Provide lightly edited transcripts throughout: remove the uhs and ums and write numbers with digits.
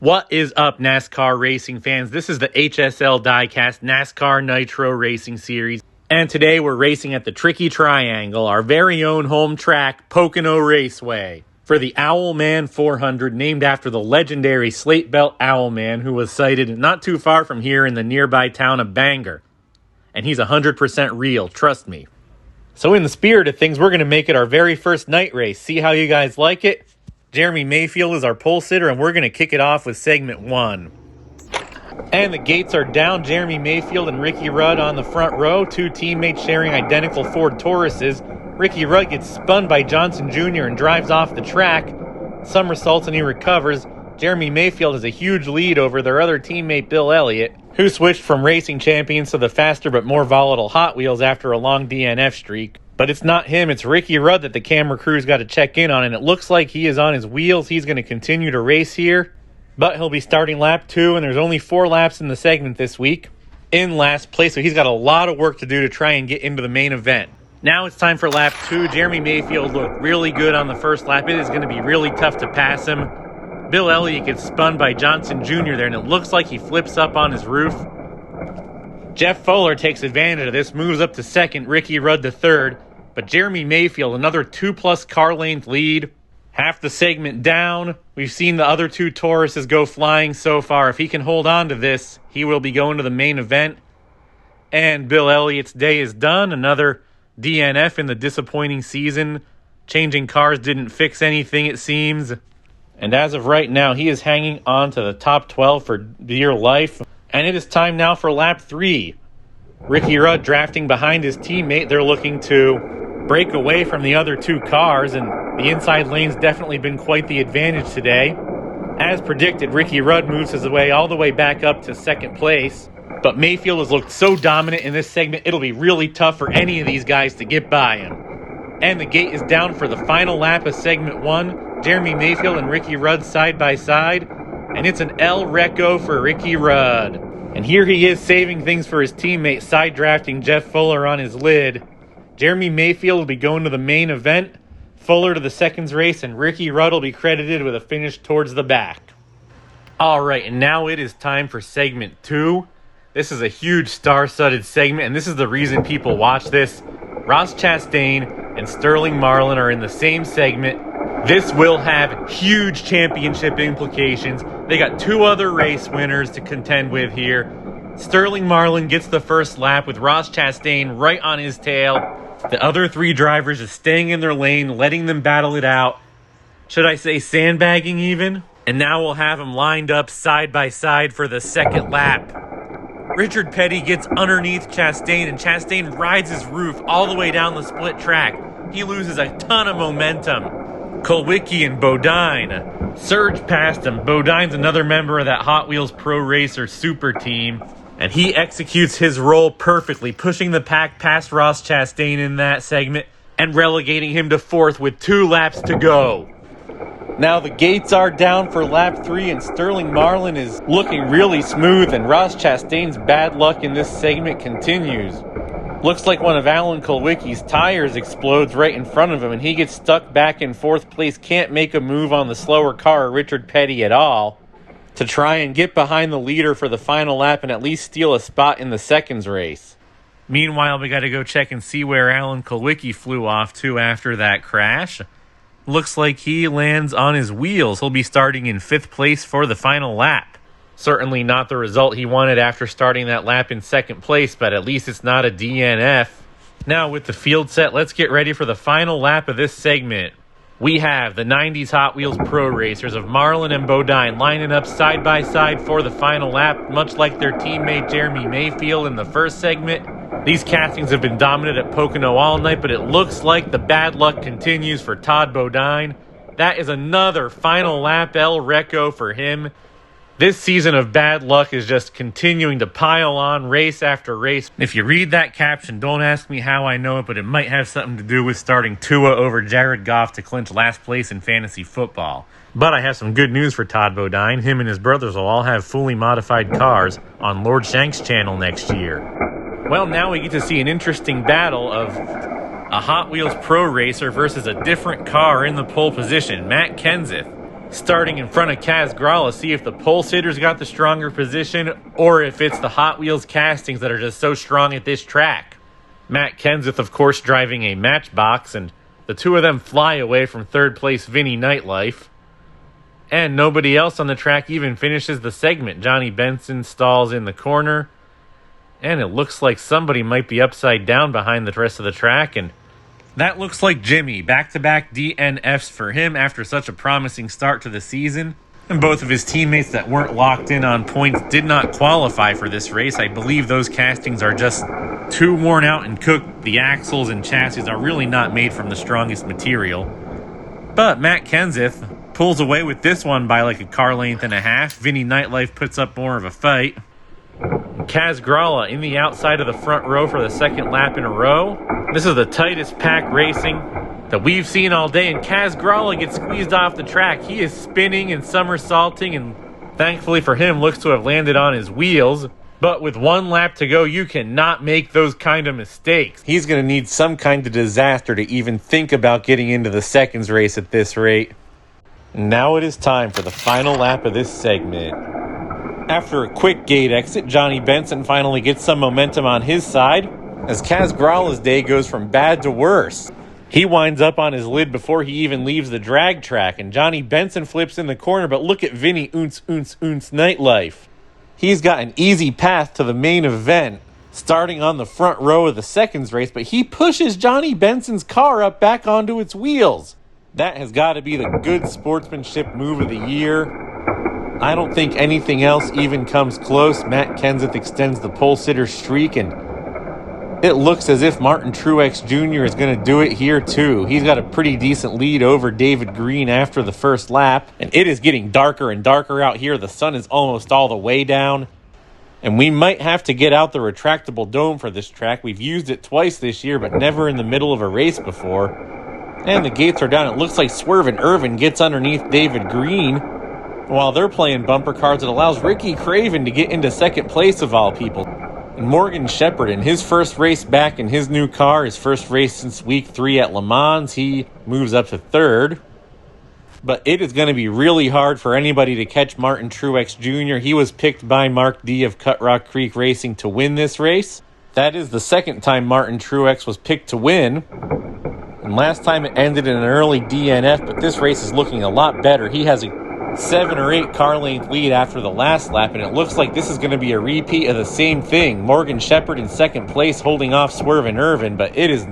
What is up, NASCAR racing fans? This is the HSL Diecast NASCAR Nitro Racing Series. And today we're racing at the Tricky Triangle, our very own home track, Pocono Raceway, for the OwlMan 400, named after the legendary slate belt OwlMan, who was sighted not too far from here in the nearby town of Bangor. And he's 100% real, trust me. So in the spirit of things, we're going to make it our very first night race. See how you guys like it? Jeremy Mayfield is our pole sitter, and we're going to kick it off with segment 1. And the gates are down. Jeremy Mayfield and Ricky Rudd on the front row. Two teammates sharing identical Ford Tauruses. Ricky Rudd gets spun by Johnson Jr. and drives off the track. Somersaults and he recovers. Jeremy Mayfield has a huge lead over their other teammate Bill Elliott, who switched from racing champions to the faster but more volatile Hot Wheels after a long DNF streak. But it's not him, it's Ricky Rudd that the camera crew's got to check in on, and it looks like he is on his wheels. He's going to continue to race here, but he'll be starting lap 2, and there's only 4 laps in the segment this week. In last place, so he's got a lot of work to do to try and get into the main event. Now it's time for lap 2. Jeremy Mayfield looked really good on the first lap. It is going to be really tough to pass him. Bill Elliott gets spun by Johnson Jr. there, and it looks like he flips up on his roof. Jeff Fuller takes advantage of this, moves up to second, Ricky Rudd to third. But Jeremy Mayfield, another 2+ car length lead. Half the segment down. We've seen the other 2 Tauruses go flying so far. If he can hold on to this, he will be going to the main event. And Bill Elliott's day is done. Another DNF in the disappointing season. Changing cars didn't fix anything, it seems. And as of right now, he is hanging on to the top 12 for dear life. And it is time now for lap 3. Ricky Rudd drafting behind his teammate. They're looking to break away from the other 2 cars, and the inside lane's definitely been quite the advantage today. As predicted, Ricky Rudd moves his way all the way back up to second place. But Mayfield has looked so dominant in this segment, it'll be really tough for any of these guys to get by him. And the gate is down for the final lap of segment 1. Jeremy Mayfield and Ricky Rudd side by side. And it's an El Reco for Ricky Rudd. And here he is saving things for his teammate, side drafting Jeff Fuller on his lid. Jeremy Mayfield will be going to the main event, Fuller to the seconds race, and Ricky Rudd will be credited with a finish towards the back. All right, and now it is time for segment 2. This is a huge star-studded segment, and this is the reason people watch this. Ross Chastain and Sterling Marlin are in the same segment. This will have huge championship implications. They got 2 other race winners to contend with here. Sterling Marlin gets the first lap with Ross Chastain right on his tail. The other 3 drivers just staying in their lane, letting them battle it out. Should I say sandbagging even? And now we'll have them lined up side by side for the second lap. Richard Petty gets underneath Chastain, and Chastain rides his roof all the way down the split track. He loses a ton of momentum. Kulwicki and Bodine surge past him. Bodine's another member of that Hot Wheels Pro Racer super team. And he executes his role perfectly, pushing the pack past Ross Chastain in that segment and relegating him to 4th with 2 laps to go. Now the gates are down for lap 3, and Sterling Marlin is looking really smooth, and Ross Chastain's bad luck in this segment continues. Looks like one of Alan Kulwicki's tires explodes right in front of him, and he gets stuck back in 4th place, can't make a move on the slower car, Richard Petty, at all, to try and get behind the leader for the final lap and at least steal a spot in the seconds race. Meanwhile, we got to go check and see where Alan Kulwicki flew off to after that crash. Looks like he lands on his wheels. He'll be starting in 5th place for the final lap. Certainly not the result he wanted after starting that lap in 2nd place, but at least it's not a DNF. Now with the field set, let's get ready for the final lap of this segment. We have the 90s Hot Wheels Pro Racers of Marlin and Bodine lining up side by side for the final lap, much like their teammate Jeremy Mayfield in the first segment. These castings have been dominant at Pocono all night, but it looks like the bad luck continues for Todd Bodine. That is another final lap El Reco for him. This season of bad luck is just continuing to pile on race after race. If you read that caption, don't ask me how I know it, but it might have something to do with starting Tua over Jared Goff to clinch last place in fantasy football. But I have some good news for Todd Bodine. Him and his brothers will all have fully modified cars on Lord Shank's channel next year. Well, now we get to see an interesting battle of a Hot Wheels Pro Racer versus a different car in the pole position, Matt Kenseth. starting in front of Kaz Grala, see if the pole sitters got the stronger position or if it's the Hot Wheels castings that are just so strong at this track. Matt Kenseth, of course, driving a Matchbox, and the two of them fly away from third place Vinny Nightlife. And nobody else on the track even finishes the segment. Johnny Benson stalls in the corner, and it looks like somebody might be upside down behind the rest of the track, and that looks like Jimmy. Back-to-back DNFs for him after such a promising start to the season. And both of his teammates that weren't locked in on points did not qualify for this race. I believe those castings are just too worn out and cooked. The axles and chassis are really not made from the strongest material. But Matt Kenseth pulls away with this one by like a car length and a half. Vinny Nightlife puts up more of a fight. Kaz Grala in the outside of the front row for the second lap in a row. This is the tightest pack racing that we've seen all day, and Kaz Grala gets squeezed off the track. He is spinning and somersaulting, and thankfully for him, looks to have landed on his wheels. But with one lap to go, you cannot make those kind of mistakes. He's going to need some kind of disaster to even think about getting into the seconds race at this rate. And now it is time for the final lap of this segment. After a quick gate exit, Johnny Benson finally gets some momentum on his side as Kaz Grala's day goes from bad to worse. He winds up on his lid before he even leaves the drag track, and Johnny Benson flips in the corner, but look at Vinny Nightlife. He's got an easy path to the main event, starting on the front row of the seconds race, but he pushes Johnny Benson's car up back onto its wheels. That has got to be the good sportsmanship move of the year. I don't think anything else even comes close. Matt Kenseth extends the pole sitter streak, and it looks as if Martin Truex Jr. is going to do it here too. He's got a pretty decent lead over David Green after the first lap, and it is getting darker and darker out here. The sun is almost all the way down, and we might have to get out the retractable dome for this track. We've used it twice this year, but never in the middle of a race before. And the gates are down. It looks like Swervin' Irvin gets underneath David Green. While they're playing bumper cars, it allows Ricky Craven to get into second place of all people. And Morgan Shepherd, in his first race back in his new car, his first race since week 3 at Le Mans, he moves up to third. But it is going to be really hard for anybody to catch Martin Truex Jr. He was picked by Mark D of Cut Rock Creek Racing to win this race. That is the second time Martin Truex was picked to win. And last time it ended in an early DNF, but this race is looking a lot better. He has a 7 or 8 car length lead after the last lap, and it looks like this is going to be a repeat of the same thing. Morgan Shepherd in second place holding off Swervin' Irvin, but it is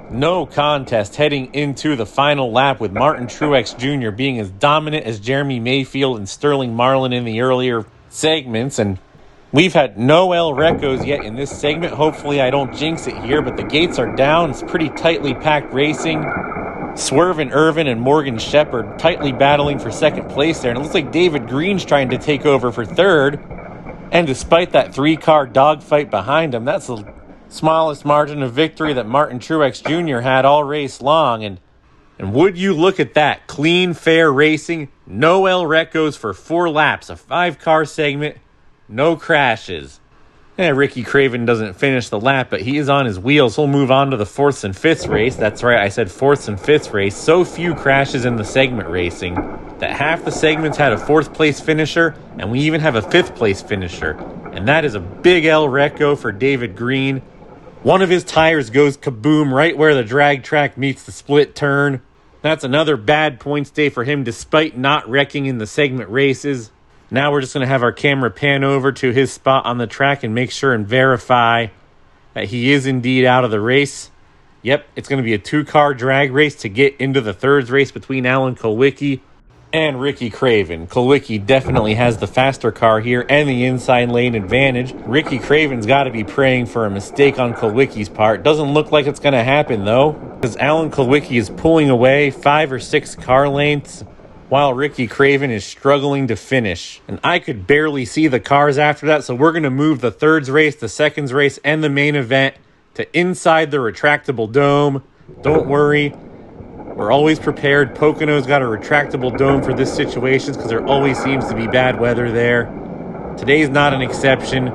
no contest heading into the final lap with Martin Truex Jr. being as dominant as Jeremy Mayfield and Sterling Marlin in the earlier segments. And we've had no El Recos yet in this segment. Hopefully I don't jinx it here, but the gates are down. It's pretty tightly packed racing. Swervin' Irvin and Morgan Shepherd tightly battling for second place there. And it looks like David Green's trying to take over for third. And despite that 3-car dogfight behind him, that's the smallest margin of victory that Martin Truex Jr. had all race long. And would you look at that? Clean, fair racing. No El Recos for 4 laps. A 5-car segment. No crashes. Ricky Craven doesn't finish the lap, but he is on his wheels. He'll move on to the 4th and 5th race. That's right, I said 4th and 5th race. So few crashes in the segment racing that half the segments had a 4th place finisher, and we even have a 5th place finisher. And that is a big El Reco for David Green. One of his tires goes kaboom right where the drag track meets the split turn. That's another bad points day for him despite not wrecking in the segment races. Now we're just going to have our camera pan over to his spot on the track and make sure and verify that he is indeed out of the race. Yep, it's going to be a 2-car drag race to get into the 3rd race between Alan Kulwicki and Ricky Craven. Kulwicki definitely has the faster car here and the inside lane advantage. Ricky Craven's got to be praying for a mistake on Kulwicki's part. Doesn't look like it's going to happen, though, because Alan Kulwicki is pulling away 5 or 6 car lengths, while Ricky Craven is struggling to finish. And I could barely see the cars after that, so we're going to move the 3rd race, the 2nd race, and the main event to inside the retractable dome. Don't worry, we're always prepared. Pocono's got a retractable dome for this situation because there always seems to be bad weather there. Today's not an exception.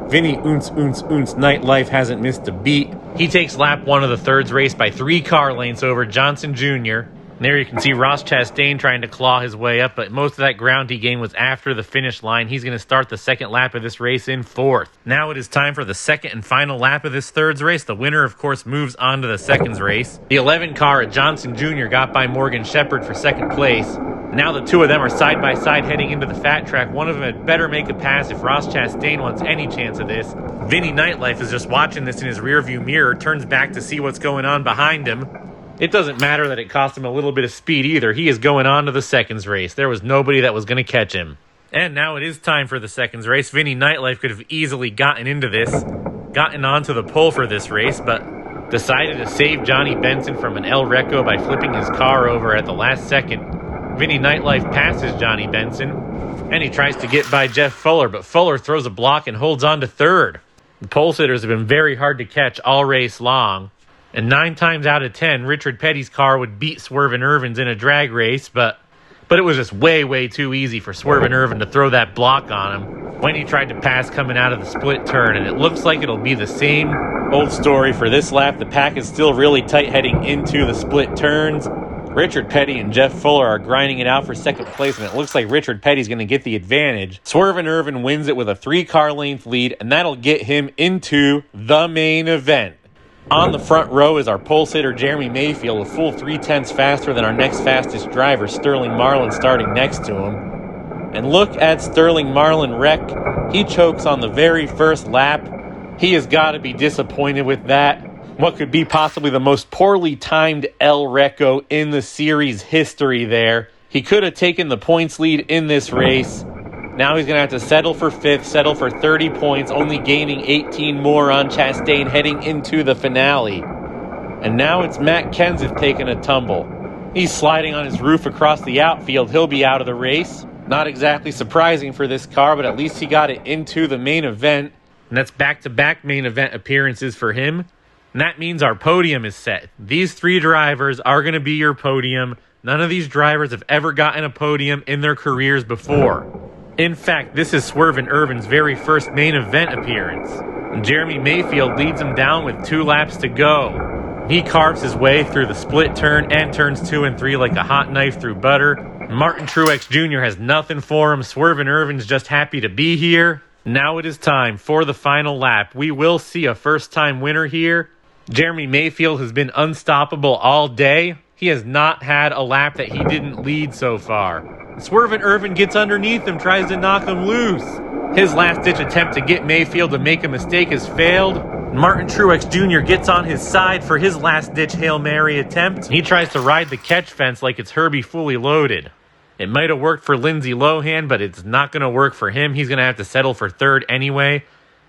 Vinny Nightlife hasn't missed a beat. He takes lap 1 of the 3rd race by 3 car lengths over Johnson Jr., There you can see Ross Chastain trying to claw his way up, but most of that ground he gained was after the finish line. He's going to start the second lap of this race in fourth. Now it is time for the second and final lap of this thirds race. The winner, of course, moves on to the seconds race. The 11 car at Johnson Jr. got by Morgan Shepherd for second place. Now the two of them are side by side heading into the fat track. One of them had better make a pass if Ross Chastain wants any chance of this. Vinny Nightlife is just watching this in his rearview mirror, turns back to see what's going on behind him. It doesn't matter that it cost him a little bit of speed either. He is going on to the seconds race. There was nobody that was going to catch him. And now it is time for the seconds race. Vinny Nightlife could have easily gotten into this, gotten onto the pole for this race, but decided to save Johnny Benson from an El Reco by flipping his car over at the last second. Vinny Nightlife passes Johnny Benson, and he tries to get by Jeff Fuller, but Fuller throws a block and holds on to third. The pole sitters have been very hard to catch all race long. And 9 times out of 10, Richard Petty's car would beat Swervin' Irvin's in a drag race, but it was just way too easy for Swervin' Irvin to throw that block on him when he tried to pass coming out of the split turn. And it looks like it'll be the same old story for this lap. The pack is still really tight heading into the split turns. Richard Petty and Jeff Fuller are grinding it out for second place, and it looks like Richard Petty's going to get the advantage. Swervin' Irvin wins it with a 3-car length lead, and that'll get him into the main event. On the front row is our pole sitter Jeremy Mayfield, a full 3/10 faster than our next fastest driver, Sterling Marlin, starting next to him. And look at Sterling Marlin wreck. He chokes on the very first lap. He has got to be disappointed with that. What could be possibly the most poorly timed El Reco in the series history there. He could have taken the points lead in this race. Now he's going to have to settle for 5th, settle for 30 points, only gaining 18 more on Chastain heading into the finale. And now it's Matt Kenseth taking a tumble. He's sliding on his roof across the outfield. He'll be out of the race. Not exactly surprising for this car, but at least he got it into the main event. And that's back-to-back main event appearances for him. And that means our podium is set. These 3 drivers are going to be your podium. None of these drivers have ever gotten a podium in their careers before. In fact, this is Swervin' Irvin's very first main event appearance. And Jeremy Mayfield leads him down with 2 laps to go. He carves his way through the split turn and turns 2 and 3 like a hot knife through butter. Martin Truex Jr. has nothing for him. Swervin' Irvin's just happy to be here. Now it is time for the final lap. We will see a first-time winner here. Jeremy Mayfield has been unstoppable all day. He has not had a lap that he didn't lead so far. Swervin' Irvin gets underneath him, tries to knock him loose. His last-ditch attempt to get Mayfield to make a mistake has failed. Martin Truex Jr. gets on his side for his last-ditch Hail Mary attempt. He tries to ride the catch fence like it's Herbie Fully Loaded. It might have worked for Lindsey Lohan, but it's not going to work for him. He's going to have to settle for 3rd anyway.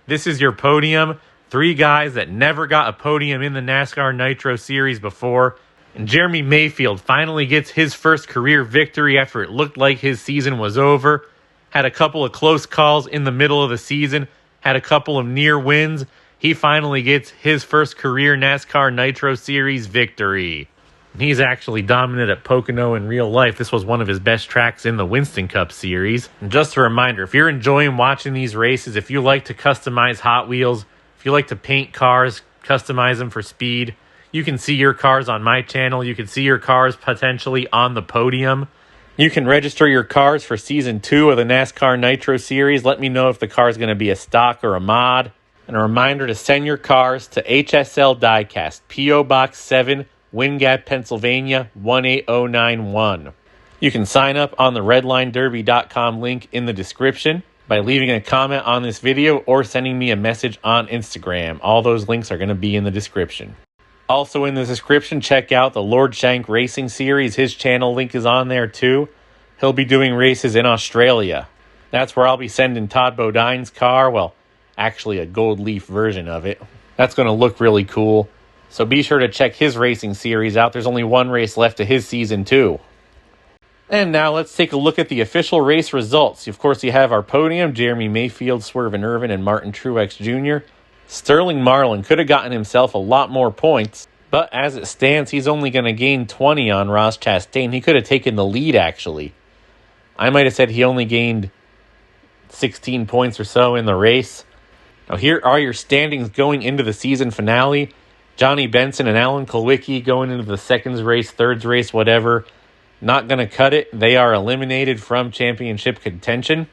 This is your podium. 3 guys that never got a podium in the NASCAR Nitro Series before. And Jeremy Mayfield finally gets his first career victory after it looked like his season was over. Had a couple of close calls in the middle of the season. Had a couple of near wins. He finally gets his first career NASCAR Nitro Series victory. He's actually dominant at Pocono in real life. This was one of his best tracks in the Winston Cup Series. And just a reminder, if you're enjoying watching these races, if you like to customize Hot Wheels, if you like to paint cars, customize them for speed, you can see your cars on my channel. You can see your cars potentially on the podium. You can register your cars for Season 2 of the NASCAR Nitro Series. Let me know if the car is going to be a stock or a mod. And a reminder to send your cars to HSL Diecast, P.O. Box 7, Wind Gap, Pennsylvania, 18091. You can sign up on the RedlineDerby.com link in the description by leaving a comment on this video or sending me a message on Instagram. All those links are going to be in the description. Also in the description, check out the Lordshankracing series. His channel link is on there too. He'll be doing races in Australia. That's where I'll be sending Todd Bodine's car. Well, actually a gold leaf version of it. That's going to look really cool. So be sure to check his racing series out. There's only 1 race left of his season 2. And now let's take a look at the official race results. Of course, you have our podium, Jeremy Mayfield, Swervin' Irvin, and Martin Truex Jr. Sterling Marlin could have gotten himself a lot more points, but as it stands, he's only going to gain 20 on Ross Chastain. He could have taken the lead, actually. I might have said he only gained 16 points or so in the race. Now, here are your standings going into the season finale. Johnny Benson and Alan Kulwicki going into the seconds race, thirds race, whatever. Not going to cut it. They are eliminated from championship contention.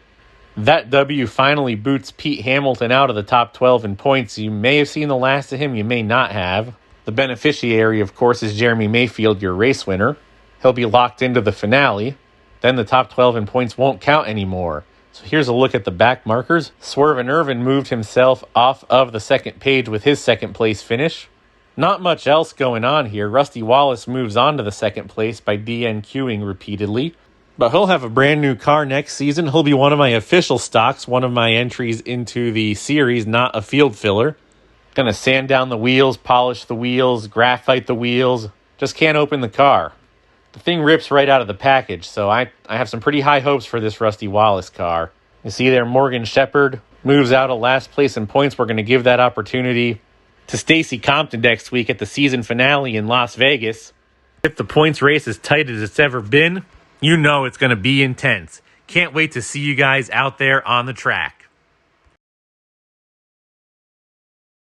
That W finally boots Pete Hamilton out of the top 12 in points. You may have seen the last of him. You may not have. The beneficiary, of course, is Jeremy Mayfield, your race winner. He'll be locked into the finale. Then the top 12 in points won't count anymore. So here's a look at the back markers. Swerve Irvin moved himself off of the second page with his second place finish. Not much else going on here. Rusty Wallace moves on to the second place by DNQing repeatedly. But he'll have a brand new car next season. He'll be one of my official stocks, one of my entries into the series, not a field filler. Gonna sand down the wheels, polish the wheels, graphite the wheels. Just can't open the car. The thing rips right out of the package, so I have some pretty high hopes for this Rusty Wallace car. You see there, Morgan Shepherd moves out of last place in points. We're going to give that opportunity to Stacy Compton next week at the season finale in Las Vegas. If the points race is tight as it's ever been, you know it's going to be intense. Can't wait to see you guys out there on the track.